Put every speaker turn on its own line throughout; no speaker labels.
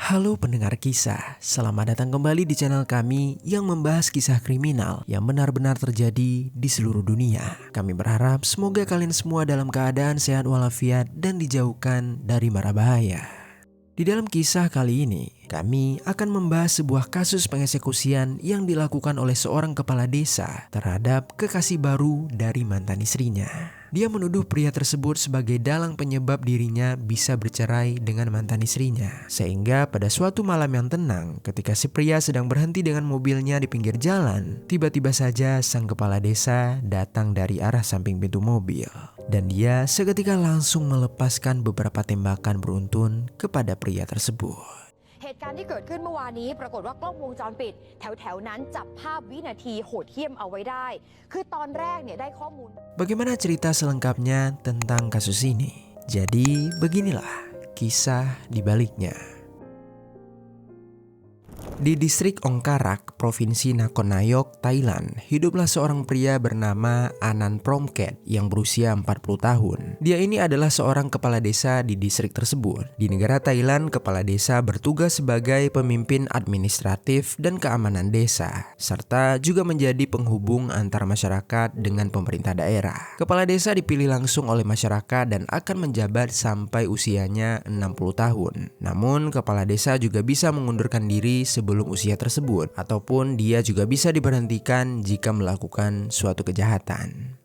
Halo pendengar kisah, selamat datang kembali di channel kami yang membahas kisah kriminal yang benar-benar terjadi di seluruh dunia. Kami berharap semoga kalian semua dalam keadaan sehat walafiat dan dijauhkan dari mara bahaya. Di dalam kisah kali ini, kami akan membahas sebuah kasus pengeksekusian yang dilakukan oleh seorang kepala desa terhadap kekasih baru dari mantan istrinya. Dia menuduh pria tersebut sebagai dalang penyebab dirinya bisa bercerai dengan mantan istrinya. Sehingga pada suatu malam yang tenang, ketika si pria sedang berhenti dengan mobilnya di pinggir jalan, tiba-tiba saja sang kepala desa datang dari arah samping pintu mobil. Dan dia seketika langsung melepaskan beberapa tembakan beruntun kepada pria tersebut.
เหตุการณ์ที่เกิดขึ้นเมื่อวานนี้ปรากฏว่ากล้องวงจรปิดแถวๆนั้นจับภาพวินาทีโหดเหี้ยมเอาไว้ได้คือตอนแรกเนี่ยได้ข้อมูล
Bagaimana cerita selengkapnya tentang kasus ini? Jadi beginilah kisah di baliknya. Di distrik Ong Karak, Provinsi Nakhon Nayok, Thailand, hiduplah seorang pria bernama Anan Promket yang berusia 40 tahun. Dia ini adalah seorang kepala desa di distrik tersebut. Di negara Thailand, kepala desa bertugas sebagai pemimpin administratif dan keamanan desa, serta juga menjadi penghubung antar masyarakat dengan pemerintah daerah. Kepala desa dipilih langsung oleh masyarakat dan akan menjabat sampai usianya 60 tahun. Namun, kepala desa juga bisa mengundurkan diri sebelum usia tersebut, ataupun dia juga bisa diberhentikan jika melakukan suatu kejahatan.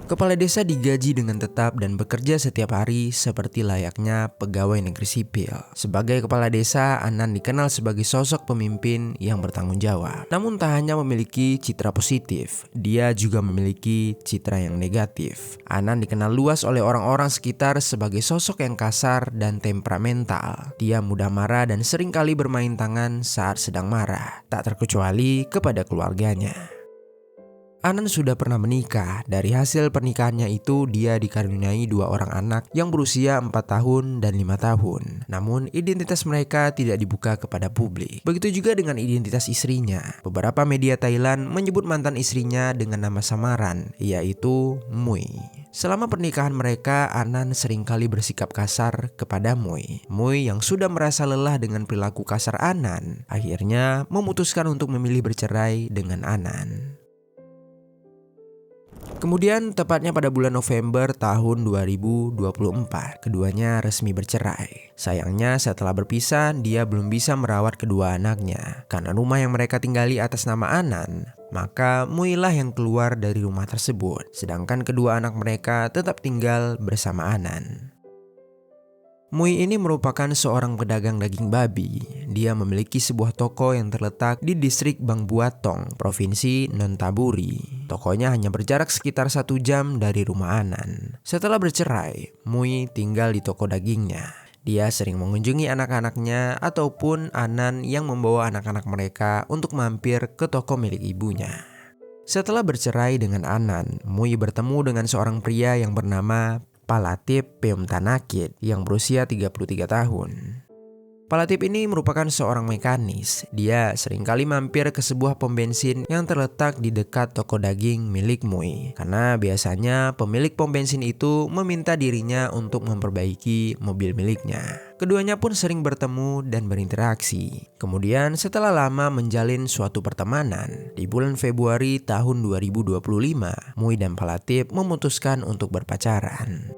Kepala desa digaji dengan tetap dan bekerja setiap hari seperti layaknya pegawai negeri sipil. Sebagai kepala desa, Anan dikenal sebagai sosok pemimpin yang bertanggung jawab. Namun tak hanya memiliki citra positif, dia juga memiliki citra yang negatif. Anan dikenal luas oleh orang-orang sekitar sebagai sosok yang kasar dan temperamental. Dia mudah marah dan seringkali bermain tangan saat sedang marah, tak terkecuali kepada keluarganya. Anan sudah pernah menikah. Dari hasil pernikahannya itu, dia dikaruniai 2 orang anak yang berusia 4 tahun dan 5 tahun. Namun identitas mereka tidak dibuka kepada publik. Begitu juga dengan identitas istrinya. Beberapa media Thailand menyebut mantan istrinya dengan nama samaran, yaitu Mui. Selama pernikahan mereka, Anan seringkali bersikap kasar kepada Mui. Mui yang sudah merasa lelah dengan perilaku kasar Anan, akhirnya memutuskan untuk memilih bercerai dengan Anan. Kemudian tepatnya pada bulan November tahun 2024, keduanya resmi bercerai. Sayangnya setelah berpisah, dia belum bisa merawat kedua anaknya. Karena rumah yang mereka tinggali atas nama Anan, maka Mui lah yang keluar dari rumah tersebut. Sedangkan kedua anak mereka tetap tinggal bersama Anan. Mui ini merupakan seorang pedagang daging babi. Dia memiliki sebuah toko yang terletak di distrik Bang Buatong, Provinsi Nonthaburi. Tokonya hanya berjarak sekitar 1 jam dari rumah Anan. Setelah bercerai, Mui tinggal di toko dagingnya. Dia sering mengunjungi anak-anaknya ataupun Anan yang membawa anak-anak mereka untuk mampir ke toko milik ibunya. Setelah bercerai dengan Anan, Mui bertemu dengan seorang pria yang bernama Palatip Peumtanakit yang berusia 33 tahun. Palatip ini merupakan seorang mekanis. Dia seringkali mampir ke sebuah pom bensin yang terletak di dekat toko daging milik Mui. Karena biasanya pemilik pom bensin itu meminta dirinya untuk memperbaiki mobil miliknya. Keduanya pun sering bertemu dan berinteraksi. Kemudian setelah lama menjalin suatu pertemanan, di bulan Februari tahun 2025, Mui dan Palatip memutuskan untuk berpacaran.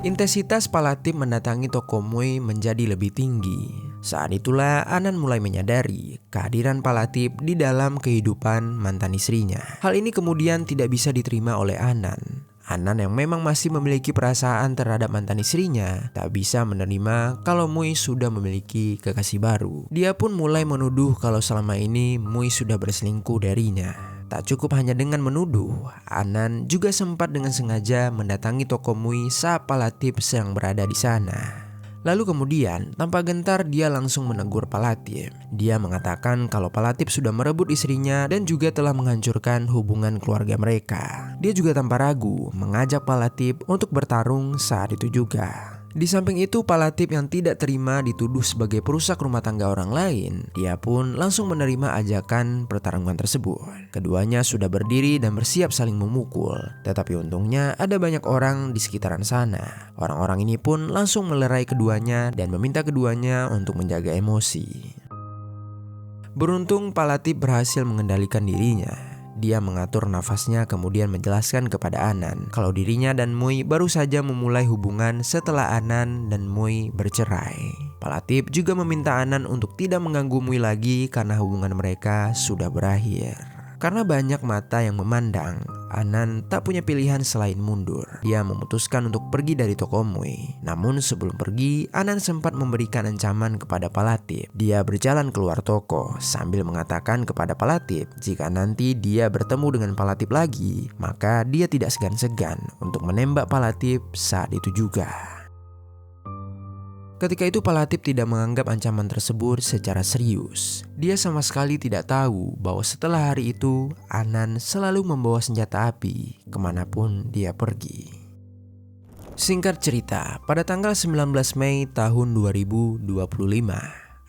Intensitas Palatip mendatangi toko Mui menjadi lebih tinggi. Saat itulah Anan mulai menyadari kehadiran Palatip di dalam kehidupan mantan istrinya. Hal ini kemudian tidak bisa diterima oleh Anan. Anan yang memang masih memiliki perasaan terhadap mantan istrinya tak bisa menerima kalau Mui sudah memiliki kekasih baru. Dia pun mulai menuduh kalau selama ini Mui sudah berselingkuh darinya. Tak cukup hanya dengan menuduh, Anan juga sempat dengan sengaja mendatangi toko Mui saat Palatip sedang berada di sana. Lalu kemudian, tanpa gentar dia langsung menegur Palatip. Dia mengatakan kalau Palatip sudah merebut istrinya dan juga telah menghancurkan hubungan keluarga mereka. Dia juga tanpa ragu mengajak Palatip untuk bertarung saat itu juga. Di samping itu, Palatip yang tidak terima dituduh sebagai perusak rumah tangga orang lain. Dia pun langsung menerima ajakan pertarungan tersebut. Keduanya sudah berdiri dan bersiap saling memukul. Tetapi untungnya ada banyak orang di sekitaran sana. Orang-orang ini pun langsung melerai keduanya dan meminta keduanya untuk menjaga emosi. Beruntung Palatip berhasil mengendalikan dirinya. Dia mengatur nafasnya kemudian menjelaskan kepada Anan kalau dirinya dan Mui baru saja memulai hubungan setelah Anan dan Mui bercerai. Palatip juga meminta Anan untuk tidak mengganggu Mui lagi karena hubungan mereka sudah berakhir. Karena banyak mata yang memandang, Anan tak punya pilihan selain mundur. Dia memutuskan untuk pergi dari toko Mui. Namun sebelum pergi, Anan sempat memberikan ancaman kepada Palatip. Dia berjalan keluar toko sambil mengatakan kepada Palatip jika nanti dia bertemu dengan Palatip lagi, maka dia tidak segan-segan untuk menembak Palatip saat itu juga. Ketika itu Palatip tidak menganggap ancaman tersebut secara serius. Dia sama sekali tidak tahu bahwa setelah hari itu Anan selalu membawa senjata api kemanapun dia pergi. Singkat cerita, pada tanggal 19 Mei tahun 2025,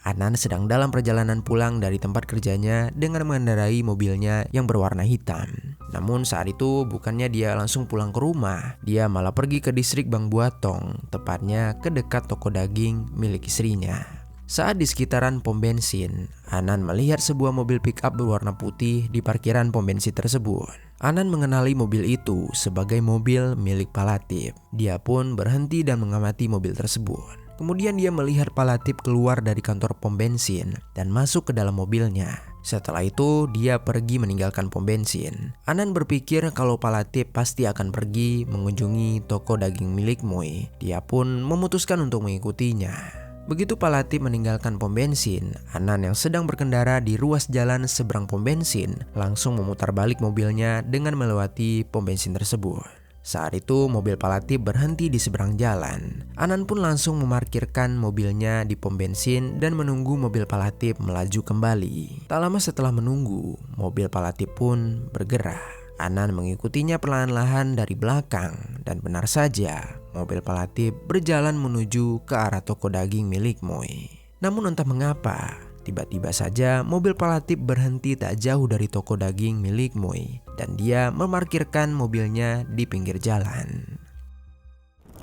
Anan sedang dalam perjalanan pulang dari tempat kerjanya dengan mengendarai mobilnya yang berwarna hitam. Namun saat itu bukannya dia langsung pulang ke rumah, dia malah pergi ke distrik Bang Buatong, tepatnya ke dekat toko daging milik istrinya. Saat di sekitaran pom bensin, Anan melihat sebuah mobil pick-up berwarna putih di parkiran pom bensin tersebut. Anan mengenali mobil itu sebagai mobil milik Palatip. Dia pun berhenti dan mengamati mobil tersebut. Kemudian dia melihat Palatip keluar dari kantor pom bensin dan masuk ke dalam mobilnya. Setelah itu dia pergi meninggalkan pom bensin. Anan berpikir kalau Palatip pasti akan pergi mengunjungi toko daging milik Mui. Dia pun memutuskan untuk mengikutinya. Begitu Palatip meninggalkan pom bensin, Anan yang sedang berkendara di ruas jalan seberang pom bensin langsung memutar balik mobilnya dengan melewati pom bensin tersebut. Saat itu mobil Palatip berhenti di seberang jalan. Anan pun langsung memarkirkan mobilnya di pom bensin dan menunggu mobil Palatip melaju kembali. Tak lama setelah menunggu, mobil Palatip pun bergerak. Anan mengikutinya perlahan-lahan dari belakang dan benar saja mobil Palatip berjalan menuju ke arah toko daging milik Mui. Namun entah mengapa, tiba-tiba saja mobil Palatip berhenti tak jauh dari toko daging milik Mui dan dia memarkirkan mobilnya di pinggir jalan.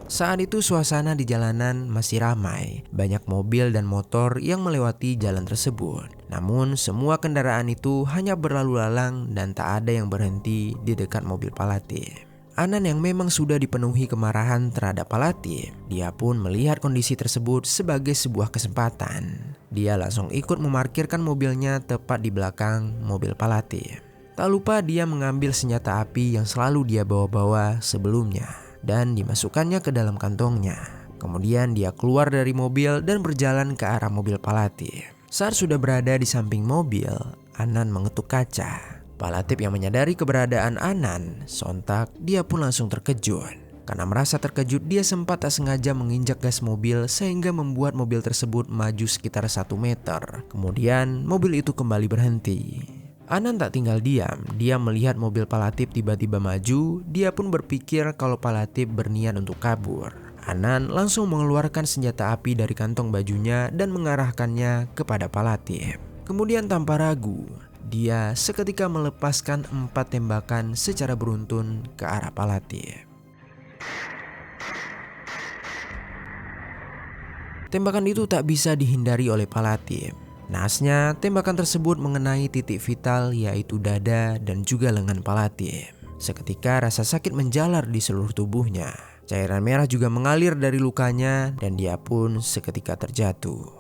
Saat itu suasana di jalanan masih ramai, banyak mobil dan motor yang melewati jalan tersebut. Namun semua kendaraan itu hanya berlalu lalang dan tak ada yang berhenti di dekat mobil Palatip. Anan yang memang sudah dipenuhi kemarahan terhadap Palatip, dia pun melihat kondisi tersebut sebagai sebuah kesempatan. Dia langsung ikut memarkirkan mobilnya tepat di belakang mobil Palatip. Tak lupa dia mengambil senjata api yang selalu dia bawa-bawa sebelumnya dan dimasukkannya ke dalam kantongnya. Kemudian dia keluar dari mobil dan berjalan ke arah mobil Palatip. Saat sudah berada di samping mobil, Anan mengetuk kaca. Palatip yang menyadari keberadaan Anan, sontak dia pun langsung terkejut. Karena merasa terkejut, dia sempat tak sengaja menginjak gas mobil sehingga membuat mobil tersebut maju sekitar 1 meter. Kemudian mobil itu kembali berhenti. Anan tak tinggal diam, dia melihat mobil Palatip tiba-tiba maju. Dia pun berpikir kalau Palatip berniat untuk kabur. Anan langsung mengeluarkan senjata api dari kantong bajunya dan mengarahkannya kepada Palatip. Kemudian tanpa ragu, dia seketika melepaskan 4 tembakan secara beruntun ke arah Palatip. Tembakan itu tak bisa dihindari oleh Palatip. Naasnya, tembakan tersebut mengenai titik vital yaitu dada dan juga lengan Palatip. Seketika rasa sakit menjalar di seluruh tubuhnya. Cairan merah juga mengalir dari lukanya dan dia pun seketika terjatuh.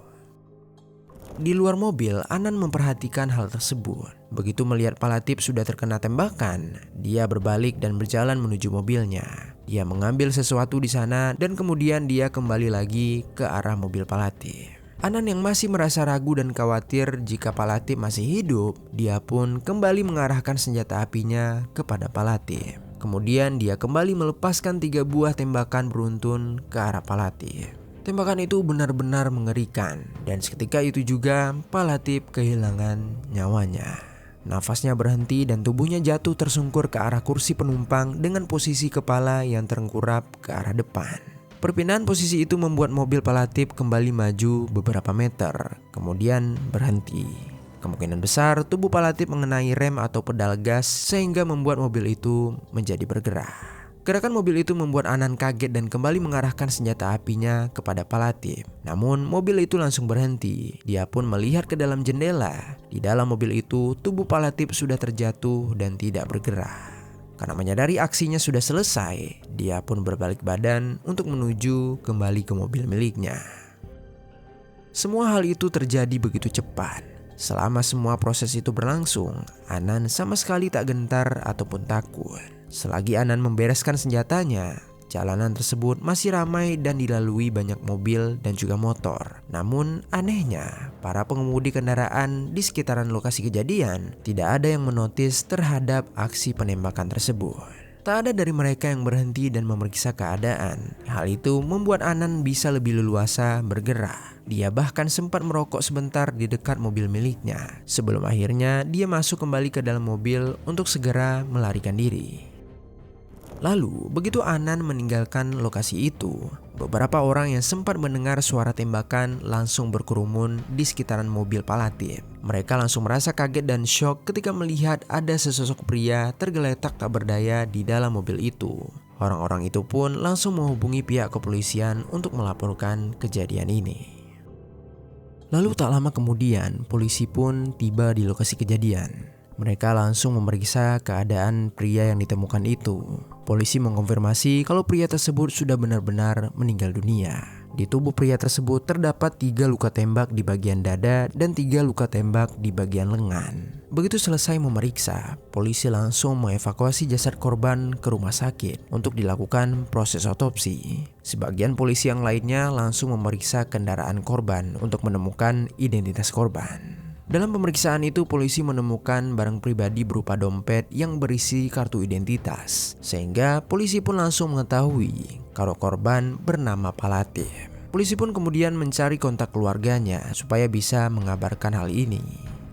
Di luar mobil, Anan memperhatikan hal tersebut. Begitu melihat Palatip sudah terkena tembakan, dia berbalik dan berjalan menuju mobilnya. Dia mengambil sesuatu di sana dan kemudian dia kembali lagi ke arah mobil Palatip. Anan yang masih merasa ragu dan khawatir jika Palatip masih hidup, dia pun kembali mengarahkan senjata apinya kepada Palatip. Kemudian dia kembali melepaskan 3 buah tembakan beruntun ke arah Palatip. Tembakan itu benar-benar mengerikan dan seketika itu juga Palatip kehilangan nyawanya. Nafasnya berhenti dan tubuhnya jatuh tersungkur ke arah kursi penumpang dengan posisi kepala yang terengkurap ke arah depan. Perpindahan posisi itu membuat mobil Palatip kembali maju beberapa meter, kemudian berhenti. Kemungkinan besar tubuh Palatip mengenai rem atau pedal gas sehingga membuat mobil itu menjadi bergerak. Gerakan mobil itu membuat Anan kaget dan kembali mengarahkan senjata apinya kepada Palatip. Namun mobil itu langsung berhenti. Dia pun melihat ke dalam jendela. Di dalam mobil itu tubuh Palatip sudah terjatuh dan tidak bergerak. Karena menyadari aksinya sudah selesai, dia pun berbalik badan untuk menuju kembali ke mobil miliknya. Semua hal itu terjadi begitu cepat. Selama semua proses itu berlangsung, Anan sama sekali tak gentar ataupun takut. Selagi Anan membereskan senjatanya, jalanan tersebut masih ramai dan dilalui banyak mobil dan juga motor. Namun anehnya, para pengemudi kendaraan di sekitaran lokasi kejadian tidak ada yang menotis terhadap aksi penembakan tersebut. Tak ada dari mereka yang berhenti dan memeriksa keadaan. Hal itu membuat Anan bisa lebih leluasa bergerak. Dia bahkan sempat merokok sebentar di dekat mobil miliknya. Sebelum akhirnya dia masuk kembali ke dalam mobil untuk segera melarikan diri. Lalu, begitu Anan meninggalkan lokasi itu, beberapa orang yang sempat mendengar suara tembakan langsung berkerumun di sekitaran mobil Palatip. Mereka langsung merasa kaget dan syok ketika melihat ada sesosok pria tergeletak tak berdaya di dalam mobil itu. Orang-orang itu pun langsung menghubungi pihak kepolisian untuk melaporkan kejadian ini. Lalu tak lama kemudian, polisi pun tiba di lokasi kejadian. Mereka langsung memeriksa keadaan pria yang ditemukan itu. Polisi mengkonfirmasi kalau pria tersebut sudah benar-benar meninggal dunia. Di tubuh pria tersebut terdapat 3 luka tembak di bagian dada dan 3 luka tembak di bagian lengan. Begitu selesai memeriksa, polisi langsung mengevakuasi jasad korban ke rumah sakit untuk dilakukan proses otopsi. Sebagian polisi yang lainnya langsung memeriksa kendaraan korban untuk menemukan identitas korban. Dalam pemeriksaan itu, polisi menemukan barang pribadi berupa dompet yang berisi kartu identitas. Sehingga polisi pun langsung mengetahui kalau korban bernama Palatip. Polisi pun kemudian mencari kontak keluarganya supaya bisa mengabarkan hal ini.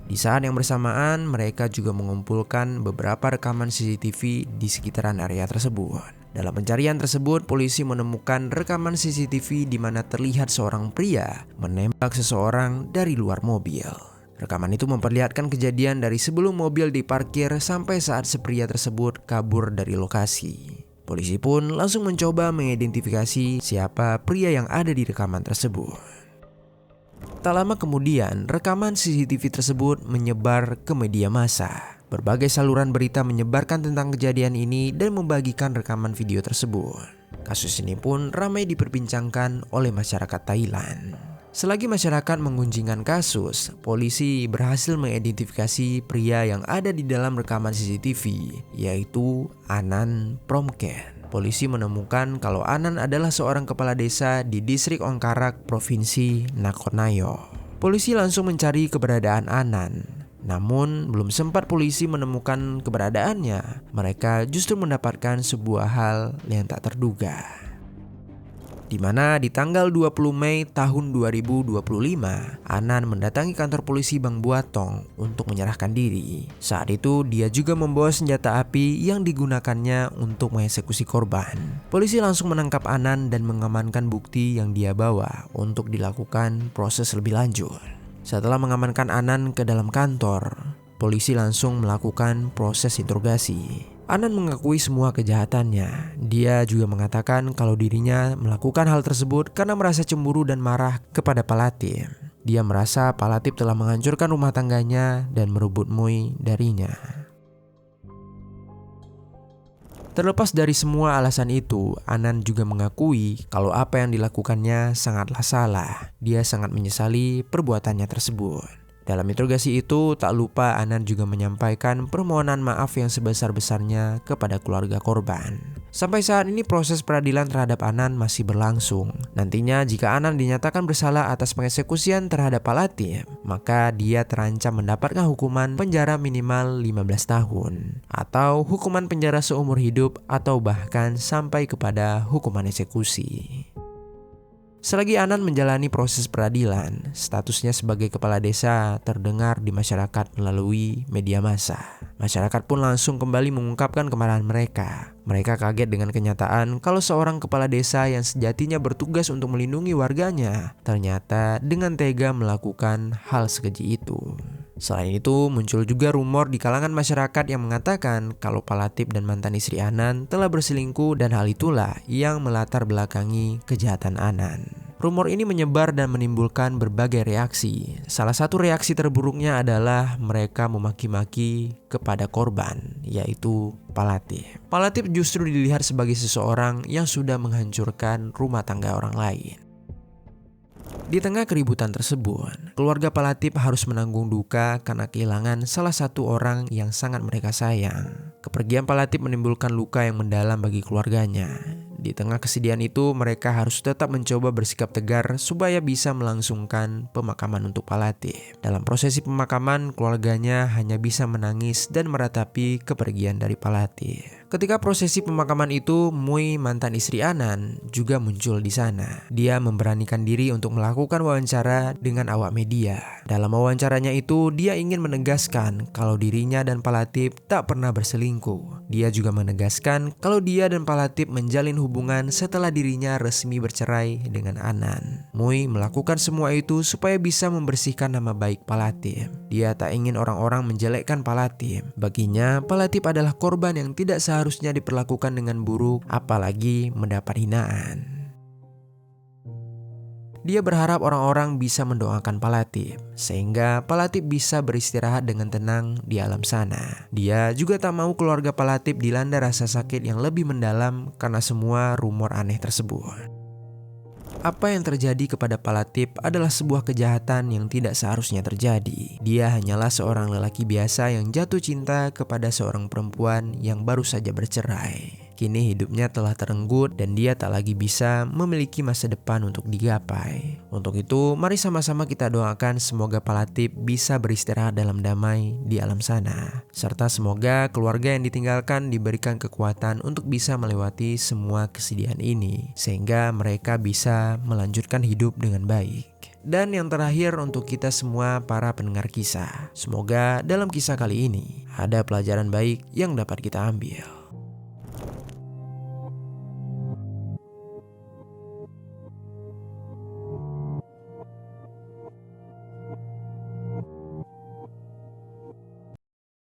Di saat yang bersamaan, mereka juga mengumpulkan beberapa rekaman CCTV di sekitaran area tersebut. Dalam pencarian tersebut, polisi menemukan rekaman CCTV di mana terlihat seorang pria menembak seseorang dari luar mobil. Rekaman itu memperlihatkan kejadian dari sebelum mobil diparkir sampai saat si pria tersebut kabur dari lokasi. Polisi pun langsung mencoba mengidentifikasi siapa pria yang ada di rekaman tersebut. Tak lama kemudian, rekaman CCTV tersebut menyebar ke media massa. Berbagai saluran berita menyebarkan tentang kejadian ini dan membagikan rekaman video tersebut. Kasus ini pun ramai diperbincangkan oleh masyarakat Thailand. Selagi masyarakat mengunjingkan kasus, polisi berhasil mengidentifikasi pria yang ada di dalam rekaman CCTV, yaitu Anan Promket. Polisi menemukan kalau Anan adalah seorang kepala desa di distrik Ongkarak, Provinsi Nakhon Nayok. Polisi langsung mencari keberadaan Anan. Namun, belum sempat polisi menemukan keberadaannya, mereka justru mendapatkan sebuah hal yang tak terduga. Di mana di tanggal 20 Mei tahun 2025, Anan mendatangi kantor polisi Bang Buatong untuk menyerahkan diri. Saat itu dia juga membawa senjata api yang digunakannya untuk mengeksekusi korban. Polisi langsung menangkap Anan dan mengamankan bukti yang dia bawa untuk dilakukan proses lebih lanjut. Setelah mengamankan Anan ke dalam kantor, polisi langsung melakukan proses interogasi. Anan mengakui semua kejahatannya. Dia juga mengatakan kalau dirinya melakukan hal tersebut karena merasa cemburu dan marah kepada Palatip. Dia merasa Palatip telah menghancurkan rumah tangganya dan merebut Mui darinya. Terlepas dari semua alasan itu, Anan juga mengakui kalau apa yang dilakukannya sangatlah salah. Dia sangat menyesali perbuatannya tersebut. Dalam interogasi itu, tak lupa Anan juga menyampaikan permohonan maaf yang sebesar-besarnya kepada keluarga korban. Sampai saat ini proses peradilan terhadap Anan masih berlangsung. Nantinya jika Anan dinyatakan bersalah atas pengeksekusian terhadap Palatip, maka dia terancam mendapatkan hukuman penjara minimal 15 tahun atau hukuman penjara seumur hidup atau bahkan sampai kepada hukuman eksekusi. Selagi Anan menjalani proses peradilan, statusnya sebagai kepala desa terdengar di masyarakat melalui media massa. Masyarakat pun langsung kembali mengungkapkan kemarahan mereka. Mereka kaget dengan kenyataan kalau seorang kepala desa yang sejatinya bertugas untuk melindungi warganya, ternyata dengan tega melakukan hal sekeji itu. Selain itu, muncul juga rumor di kalangan masyarakat yang mengatakan kalau Palatip dan mantan istri Anan telah berselingkuh dan hal itulah yang melatar belakangi kejahatan Anan. Rumor ini menyebar dan menimbulkan berbagai reaksi. Salah satu reaksi terburuknya adalah mereka memaki-maki kepada korban, yaitu Palatip. Palatip justru dilihat sebagai seseorang yang sudah menghancurkan rumah tangga orang lain. Di tengah keributan tersebut, keluarga Palatip harus menanggung duka karena kehilangan salah satu orang yang sangat mereka sayang. Kepergian Palatip menimbulkan luka yang mendalam bagi keluarganya. Di tengah kesedihan itu, mereka harus tetap mencoba bersikap tegar supaya bisa melangsungkan pemakaman untuk Palatip. Dalam prosesi pemakaman, keluarganya hanya bisa menangis dan meratapi kepergian dari Palatip. Ketika prosesi pemakaman itu, Mui, mantan istri Anan, juga muncul di sana. Dia memberanikan diri untuk melakukan wawancara dengan awak media. Dalam wawancaranya itu, dia ingin menegaskan kalau dirinya dan Palatip tak pernah berselingkuh. Dia juga menegaskan kalau dia dan Palatip menjalin hubungan setelah dirinya resmi bercerai dengan Anan. Mui melakukan semua itu supaya bisa membersihkan nama baik Palatip. Dia tak ingin orang-orang menjelekkan Palatip. Baginya, Palatip adalah korban yang tidak seharusnya diperlakukan dengan buruk, apalagi mendapat hinaan. Dia berharap orang-orang bisa mendoakan Palatip, sehingga Palatip bisa beristirahat dengan tenang di alam sana. Dia juga tak mau keluarga Palatip dilanda rasa sakit yang lebih mendalam karena semua rumor aneh tersebut. Apa yang terjadi kepada Palatip adalah sebuah kejahatan yang tidak seharusnya terjadi. Dia hanyalah seorang lelaki biasa yang jatuh cinta kepada seorang perempuan yang baru saja bercerai. Kini hidupnya telah terenggut dan dia tak lagi bisa memiliki masa depan untuk digapai. Untuk itu, mari sama-sama kita doakan semoga Palatip bisa beristirahat dalam damai di alam sana. Serta semoga keluarga yang ditinggalkan diberikan kekuatan untuk bisa melewati semua kesedihan ini, sehingga mereka bisa melanjutkan hidup dengan baik. Dan yang terakhir untuk kita semua para pendengar kisah, semoga dalam kisah kali ini ada pelajaran baik yang dapat kita ambil.